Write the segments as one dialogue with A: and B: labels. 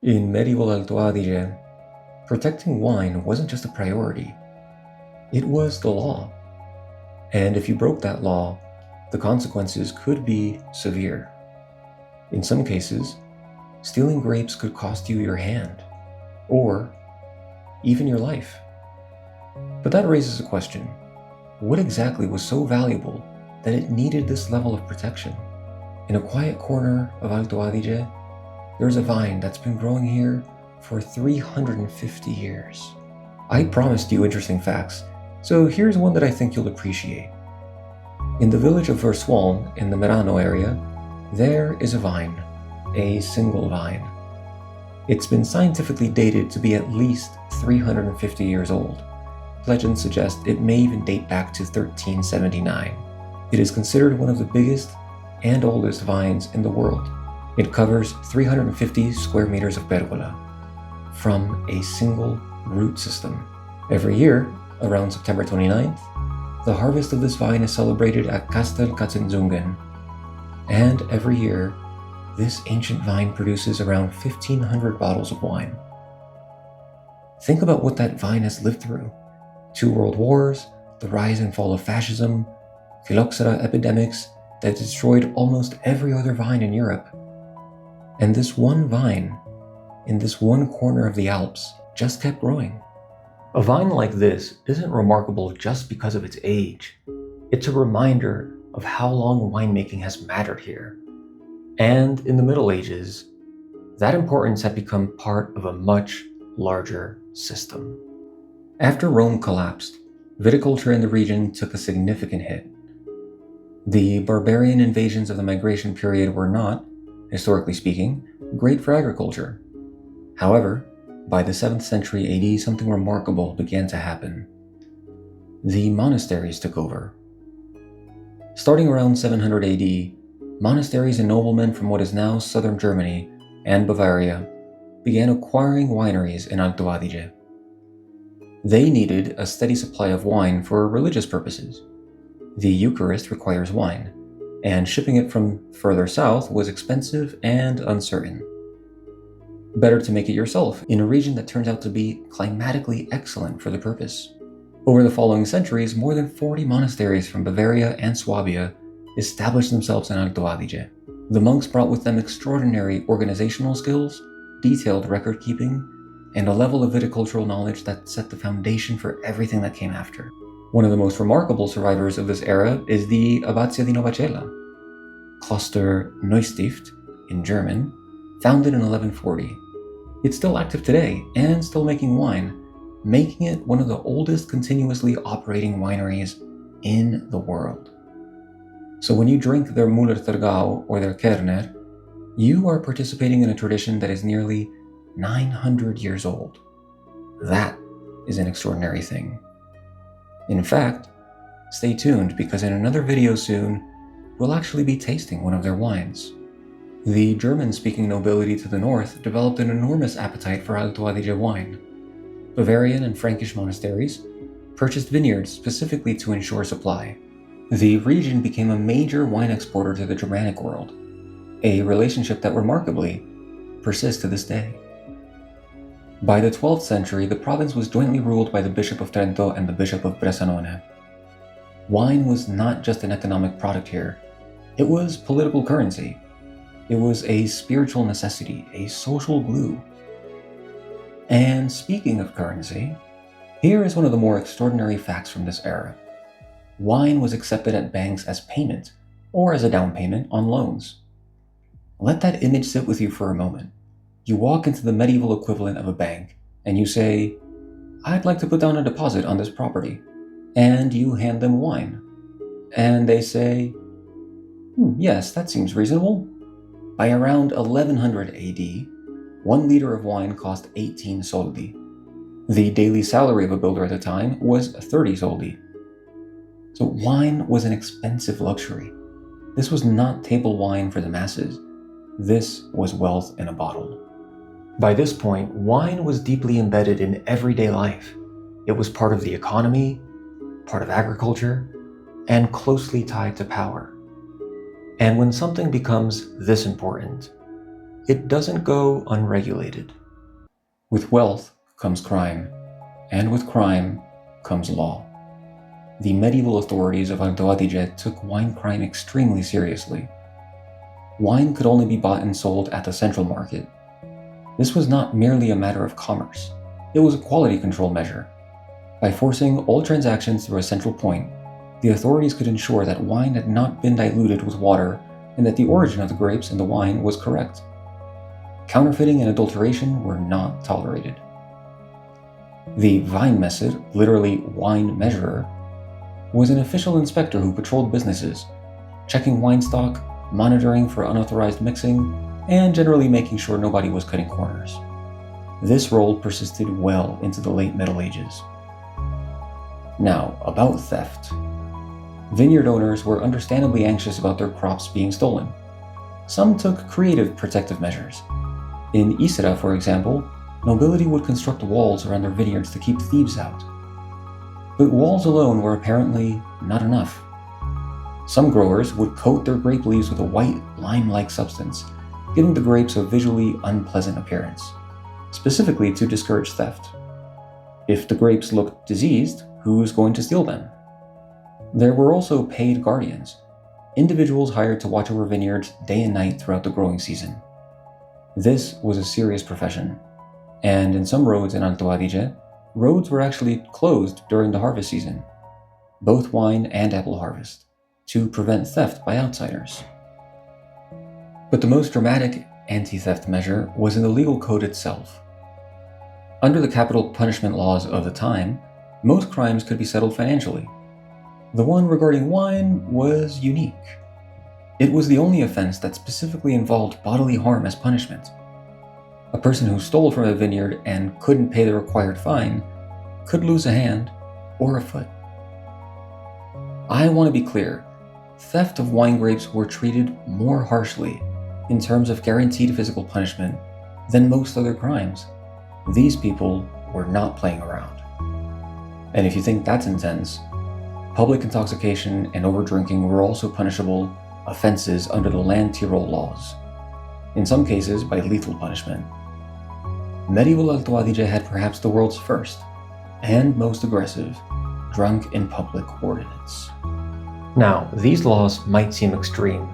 A: In medieval Alto Adige, protecting wine wasn't just a priority, it was the law. And if you broke that law, the consequences could be severe. In some cases, stealing grapes could cost you your hand, or even your life. But that raises a question. What exactly was so valuable that it needed this level of protection? In a quiet corner of Alto Adige, there's a vine that's been growing here for 350 years. I promised you interesting facts, so here's one that I think you'll appreciate. In the village of Versoix in the Merano area, there is a vine, a single vine. It's been scientifically dated to be at least 350 years old. Legends suggest it may even date back to 1379. It is considered one of the biggest and oldest vines in the world. It covers 350 square meters of pergola from a single root system. Every year, around September 29th, the harvest of this vine is celebrated at Castel Katzenzungen. And every year, this ancient vine produces around 1,500 bottles of wine. Think about what that vine has lived through. 2 world wars, the rise and fall of fascism, phylloxera epidemics that destroyed almost every other vine in Europe. And this one vine, in this one corner of the Alps, just kept growing. A vine like this isn't remarkable just because of its age. It's a reminder of how long winemaking has mattered here. And in the Middle Ages, that importance had become part of a much larger system. After Rome collapsed, viticulture in the region took a significant hit. The barbarian invasions of the migration period were not, historically speaking, great for agriculture. However, by the 7th century AD, something remarkable began to happen. The monasteries took over. Starting around 700 AD, monasteries and noblemen from what is now southern Germany and Bavaria began acquiring wineries in Alto Adige. They needed a steady supply of wine for religious purposes. The Eucharist requires wine, and shipping it from further south was expensive and uncertain. Better to make it yourself in a region that turns out to be climatically excellent for the purpose. Over the following centuries, more than 40 monasteries from Bavaria and Swabia established themselves in Alto Adige. The monks brought with them extraordinary organizational skills, detailed record keeping, and a level of viticultural knowledge that set the foundation for everything that came after. One of the most remarkable survivors of this era is the Abbazia di Novacella, Kloster Neustift in German, founded in 1140. It's still active today and still making wine, making it one of the oldest continuously operating wineries in the world. So when you drink their Müller-Thurgau or their Kerner, you are participating in a tradition that is nearly 900 years old. That is an extraordinary thing. In fact, stay tuned because in another video soon, we'll actually be tasting one of their wines. The German-speaking nobility to the north developed an enormous appetite for Alto Adige wine. Bavarian and Frankish monasteries purchased vineyards specifically to ensure supply. The region became a major wine exporter to the Germanic world, a relationship that remarkably persists to this day. By the 12th century, the province was jointly ruled by the Bishop of Trento and the Bishop of Bressanone. Wine was not just an economic product here, it was political currency. It was a spiritual necessity, a social glue. And speaking of currency, here is one of the more extraordinary facts from this era. Wine was accepted at banks as payment, or as a down payment on loans. Let that image sit with you for a moment. You walk into the medieval equivalent of a bank, and you say, "I'd like to put down a deposit on this property." And you hand them wine. And they say, "Yes, that seems reasonable." By around 1100 AD, 1 liter of wine cost 18 soldi. The daily salary of a builder at the time was 30 soldi. So wine was an expensive luxury. This was not table wine for the masses. This was wealth in a bottle. By this point, wine was deeply embedded in everyday life. It was part of the economy, part of agriculture, and closely tied to power. And when something becomes this important, it doesn't go unregulated. With wealth comes crime, and with crime comes law. The medieval authorities of Alto Adige took wine crime extremely seriously. Wine could only be bought and sold at the central market. This was not merely a matter of commerce, it was a quality control measure. By forcing all transactions through a central point, the authorities could ensure that wine had not been diluted with water and that the origin of the grapes in the wine was correct. Counterfeiting and adulteration were not tolerated. The Weinmesser, literally wine measurer, was an official inspector who patrolled businesses, checking wine stock, monitoring for unauthorized mixing, and generally making sure nobody was cutting corners. This role persisted well into the late Middle Ages. Now, about theft. Vineyard owners were understandably anxious about their crops being stolen. Some took creative protective measures. In Isra, for example, nobility would construct walls around their vineyards to keep thieves out. But walls alone were apparently not enough. Some growers would coat their grape leaves with a white, lime-like substance, giving the grapes a visually unpleasant appearance, specifically to discourage theft. If the grapes looked diseased, who's going to steal them? There were also paid guardians, individuals hired to watch over vineyards day and night throughout the growing season. This was a serious profession, and in some roads in Alto Adige, roads were actually closed during the harvest season, both wine and apple harvest, to prevent theft by outsiders. But the most dramatic anti-theft measure was in the legal code itself. Under the capital punishment laws of the time, most crimes could be settled financially. The one regarding wine was unique. It was the only offense that specifically involved bodily harm as punishment. A person who stole from a vineyard and couldn't pay the required fine could lose a hand or a foot. I want to be clear, theft of wine grapes were treated more harshly in terms of guaranteed physical punishment than most other crimes. These people were not playing around. And if you think that's intense, public intoxication and overdrinking were also punishable offenses under the Land Tyrol laws, in some cases by lethal punishment. Medieval Alto Adige had perhaps the world's first, and most aggressive, drunk in public ordinance. Now, these laws might seem extreme,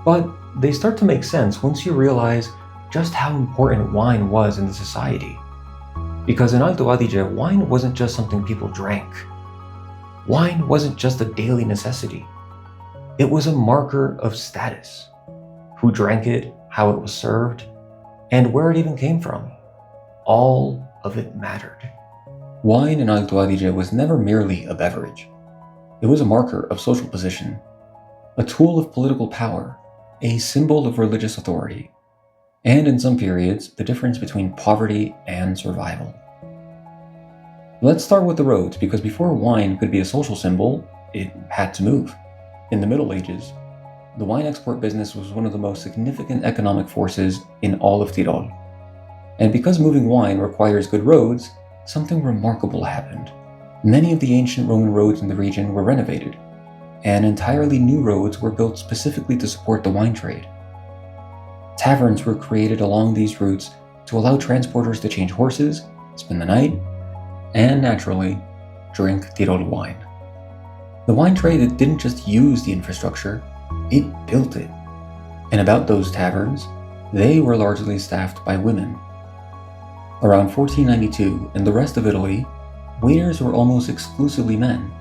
A: but they start to make sense once you realize just how important wine was in the society. Because in Alto Adige, wine wasn't just something people drank. Wine wasn't just a daily necessity. It was a marker of status. Who drank it, how it was served, and where it even came from. All of it mattered. Wine in Alto Adige was never merely a beverage. It was a marker of social position, a tool of political power, a symbol of religious authority, and in some periods, the difference between poverty and survival. Let's start with the roads, because before wine could be a social symbol, it had to move. In the Middle Ages, the wine export business was one of the most significant economic forces in all of Tyrol. And because moving wine requires good roads, something remarkable happened. Many of the ancient Roman roads in the region were renovated, and entirely new roads were built specifically to support the wine trade. Taverns were created along these routes to allow transporters to change horses, spend the night, and naturally, drink Tyrol wine. The wine trade didn't just use the infrastructure, it built it. And about those taverns, they were largely staffed by women. Around 1492, in the rest of Italy, waiters were almost exclusively men.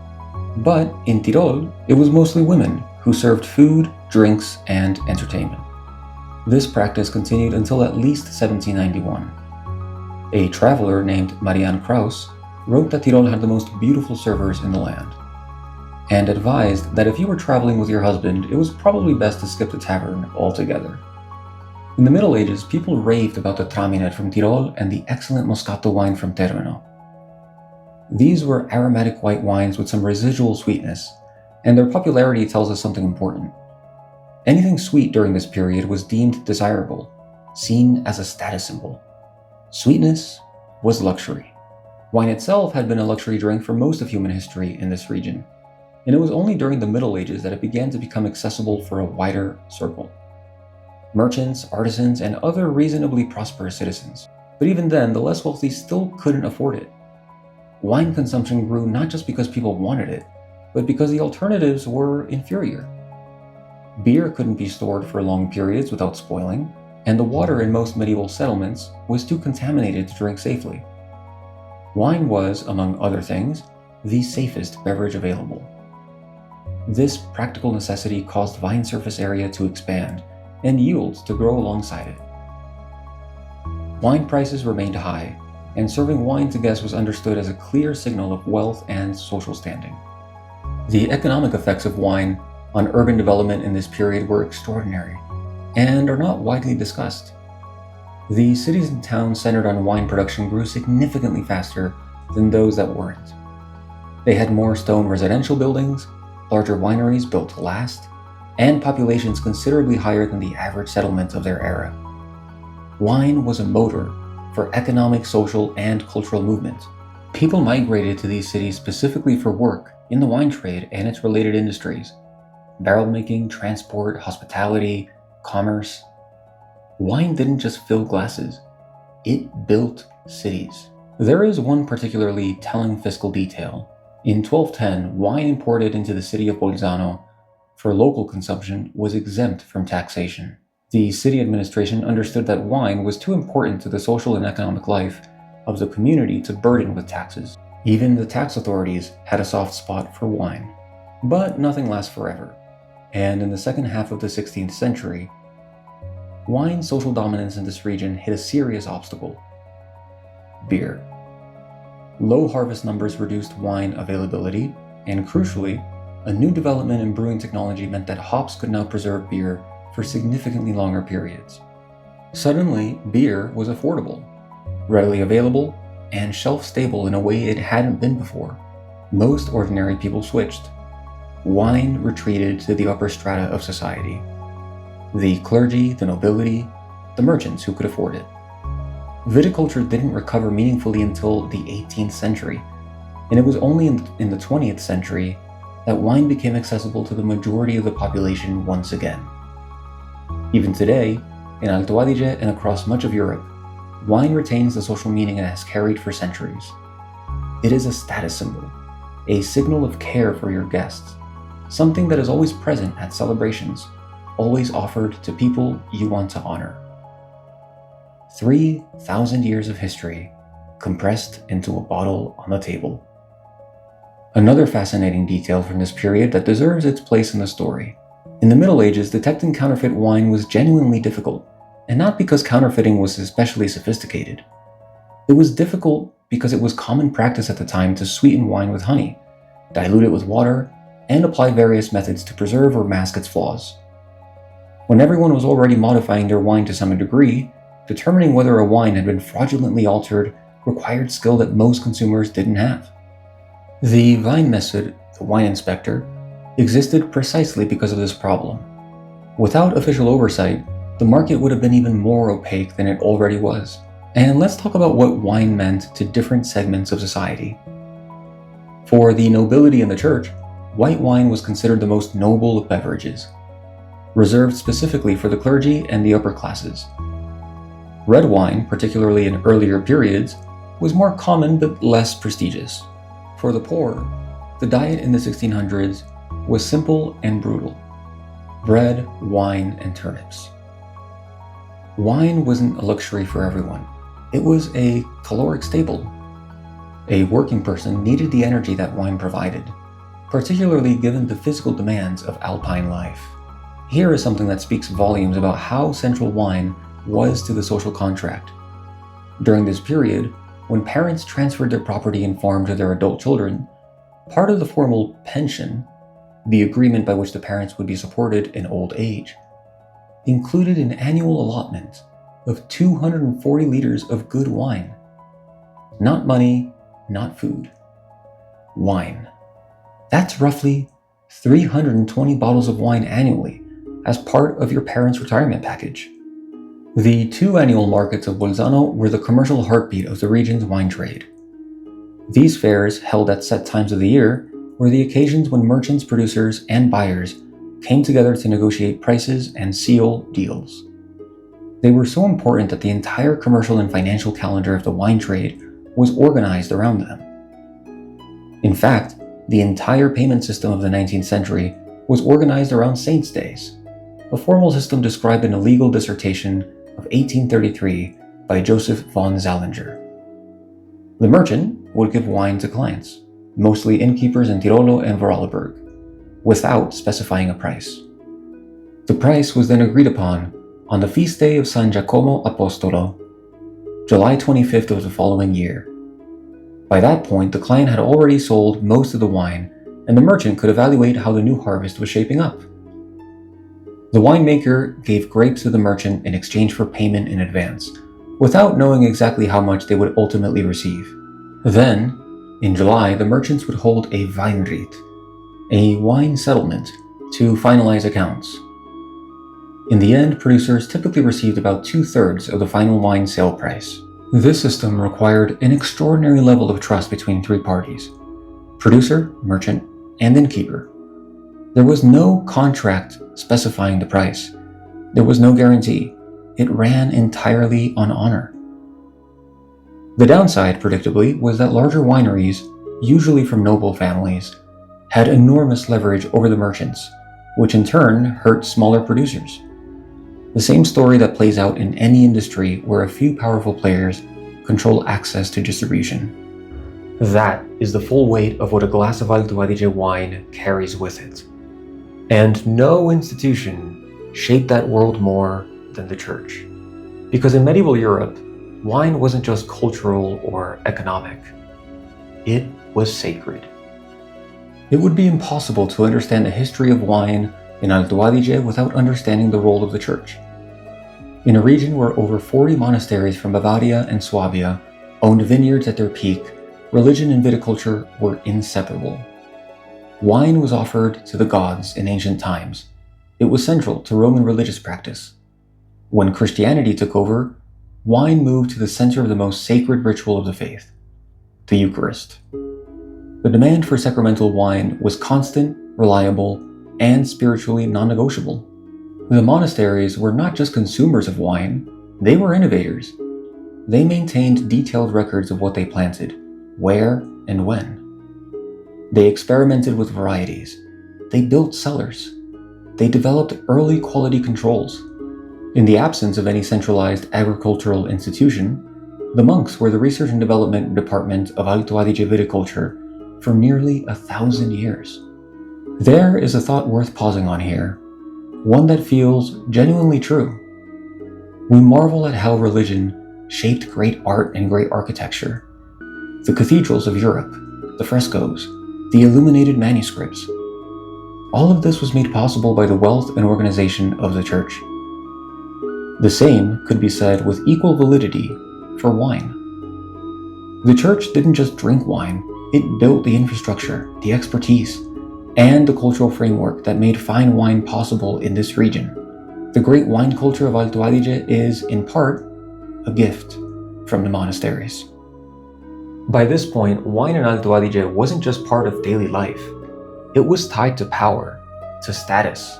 A: But in Tyrol, it was mostly women who served food, drinks, and entertainment. This practice continued until at least 1791. A traveler named Marianne Kraus wrote that Tyrol had the most beautiful servers in the land, and advised that if you were traveling with your husband, it was probably best to skip the tavern altogether. In the Middle Ages, people raved about the Traminer from Tyrol and the excellent Moscato wine from Termino. These were aromatic white wines with some residual sweetness, and their popularity tells us something important. Anything sweet during this period was deemed desirable, seen as a status symbol. Sweetness was luxury. Wine itself had been a luxury drink for most of human history in this region, and it was only during the Middle Ages that it began to become accessible for a wider circle. merchants, artisans, and other reasonably prosperous citizens. But even then, the less wealthy still couldn't afford it. Wine consumption grew not just because people wanted it, but because the alternatives were inferior. Beer couldn't be stored for long periods without spoiling, and the water in most medieval settlements was too contaminated to drink safely. Wine was, among other things, the safest beverage available. This practical necessity caused vine surface area to expand and yields to grow alongside it. Wine prices remained high, and serving wine to guests was understood as a clear signal of wealth and social standing. The economic effects of wine on urban development in this period were extraordinary, and are not widely discussed. The cities and towns centered on wine production grew significantly faster than those that weren't. They had more stone residential buildings, larger wineries built to last, and populations considerably higher than the average settlement of their era. Wine was a motor for economic, social, and cultural movement. People migrated to these cities specifically for work in the wine trade and its related industries: barrel making, transport, hospitality, commerce. Wine didn't just fill glasses, it built cities. There is one particularly telling fiscal detail. In 1210, wine imported into the city of Bolzano for local consumption was exempt from taxation. The city administration understood that wine was too important to the social and economic life of the community to burden with taxes. Even the tax authorities had a soft spot for wine. But nothing lasts forever, and in the second half of the 16th century, wine's social dominance in this region hit a serious obstacle: beer. Low harvest numbers reduced wine availability, and crucially, a new development in brewing technology meant that hops could now preserve beer for significantly longer periods. Suddenly, beer was affordable, readily available, and shelf-stable in a way it hadn't been before. Most ordinary people switched. Wine retreated to the upper strata of society: the clergy, the nobility, the merchants who could afford it. Viticulture didn't recover meaningfully until the 18th century, and it was only in the 20th century that wine became accessible to the majority of the population once again. Even today, in Alto Adige and across much of Europe, wine retains the social meaning it has carried for centuries. It is a status symbol, a signal of care for your guests, something that is always present at celebrations, always offered to people you want to honor. 3,000 years of history compressed into a bottle on the table. Another fascinating detail from this period that deserves its place in the story. In the Middle Ages, detecting counterfeit wine was genuinely difficult, and not because counterfeiting was especially sophisticated. It was difficult because it was common practice at the time to sweeten wine with honey, dilute it with water, and apply various methods to preserve or mask its flaws. When everyone was already modifying their wine to some degree, determining whether a wine had been fraudulently altered required skill that most consumers didn't have. The Weinmesse, the wine inspector, existed precisely because of this problem. Without official oversight, the market would have been even more opaque than it already was. And let's talk about what wine meant to different segments of society. For the nobility and the church, white wine was considered the most noble of beverages, reserved specifically for the clergy and the upper classes. Red wine, particularly in earlier periods, was more common but less prestigious. For the poor, the diet in the 1600s was simple and brutal: bread, wine, and turnips. Wine wasn't a luxury for everyone. It was a caloric staple. A working person needed the energy that wine provided, particularly given the physical demands of alpine life. Here is something that speaks volumes about how central wine was to the social contract. During this period, when parents transferred their property and farm to their adult children, part of the formal pension, the agreement by which the parents would be supported in old age, included an annual allotment of 240 liters of good wine. Not money, not food. Wine. That's roughly 320 bottles of wine annually as part of your parents' retirement package. The two annual markets of Bolzano were the commercial heartbeat of the region's wine trade. These fairs, held at set times of the year, were the occasions when merchants, producers, and buyers came together to negotiate prices and seal deals. They were so important that the entire commercial and financial calendar of the wine trade was organized around them. In fact, the entire payment system of the 19th century was organized around saints' days, a formal system described in a legal dissertation of 1833 by Joseph von Zallinger. The merchant would give wine to clients, mostly innkeepers in Tirolo and Vorarlberg, without specifying a price. The price was then agreed upon on the feast day of San Giacomo Apostolo, July 25th of the following year. By that point, the client had already sold most of the wine, and the merchant could evaluate how the new harvest was shaping up. The winemaker gave grapes to the merchant in exchange for payment in advance, without knowing exactly how much they would ultimately receive. Then, in July, the merchants would hold a Weinried, a wine settlement, to finalize accounts. In the end, producers typically received about 2/3 of the final wine sale price. This system required an extraordinary level of trust between three parties: producer, merchant, and innkeeper. There was no contract specifying the price. There was no guarantee. It ran entirely on honor. The downside, predictably, was that larger wineries, usually from noble families, had enormous leverage over the merchants, which in turn hurt smaller producers. The same story that plays out in any industry where a few powerful players control access to distribution. That is the full weight of what a glass of Alto Adige wine carries with it. And no institution shaped that world more than the church. Because in medieval Europe, wine wasn't just cultural or economic. It was sacred. It would be impossible to understand the history of wine in Alto Adige without understanding the role of the church. In a region where over 40 monasteries from Bavaria and Swabia owned vineyards at their peak, religion and viticulture were inseparable. Wine was offered to the gods in ancient times. It was central to Roman religious practice. When Christianity took over, wine moved to the center of the most sacred ritual of the faith, the Eucharist. The demand for sacramental wine was constant, reliable, and spiritually non-negotiable. The monasteries were not just consumers of wine, they were innovators. They maintained detailed records of what they planted, where, and when. They experimented with varieties. They built cellars. They developed early quality controls. In the absence of any centralized agricultural institution, the monks were the research and development department of Alto Adige viticulture for nearly 1,000 years. There is a thought worth pausing on here, one that feels genuinely true. We marvel at how religion shaped great art and great architecture. The cathedrals of Europe, the frescoes, the illuminated manuscripts. All of this was made possible by the wealth and organization of the church. The same could be said with equal validity for wine. The church didn't just drink wine, it built the infrastructure, the expertise, and the cultural framework that made fine wine possible in this region. The great wine culture of Alto Adige is, in part, a gift from the monasteries. By this point, wine in Alto Adige wasn't just part of daily life. It was tied to power, to status,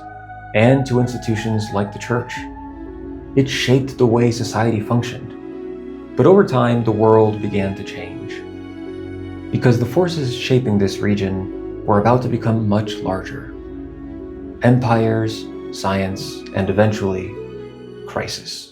A: and to institutions like the church. It shaped the way society functioned. But over time, the world began to change. Because the forces shaping this region were about to become much larger. Empires, science, and eventually, crisis.